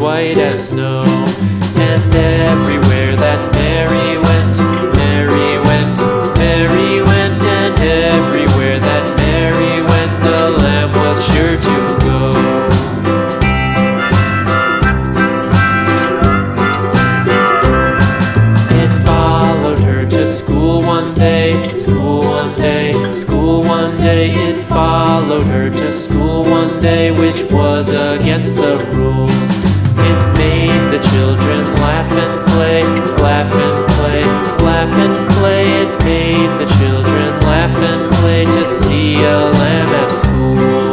white as snow. And everywhere that Mary went, Mary went, Mary went, and everywhere that Mary went, the lamb was sure to go. It followed her to school one day, school one day, school one day. It followed her to school one day, which was against the rules. It made the children laugh and play, laugh and play, laugh and play. It made the children laugh and play to see a lamb at school.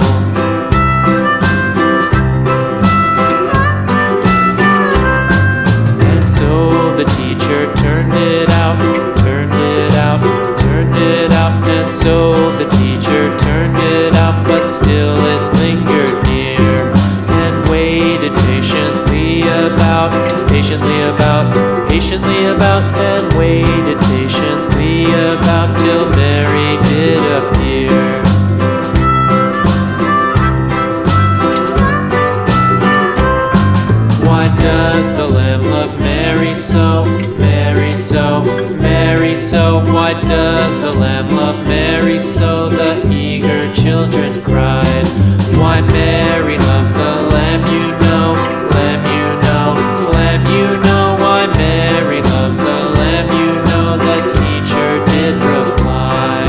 And so the teacher turned it out, turned it out, turned it out. And so the teacher turned it out, but still it lingered near and waited patiently about, patiently about, patiently about, and waited patiently about till Mary did appear. Why does the lamb love Mary so, Mary so, Mary so? Why does the lamb love Mary so? The eager children cried. Why Mary loves the lamb, you know, lamb, you know, lamb, you know. Why Mary loves the lamb, you know, the teacher did reply.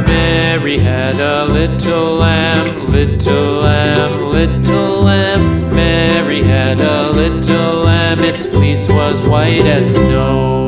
Mary had a little lamb, little lamb, little lamb. Mary had a little lamb, its fleece was white as snow.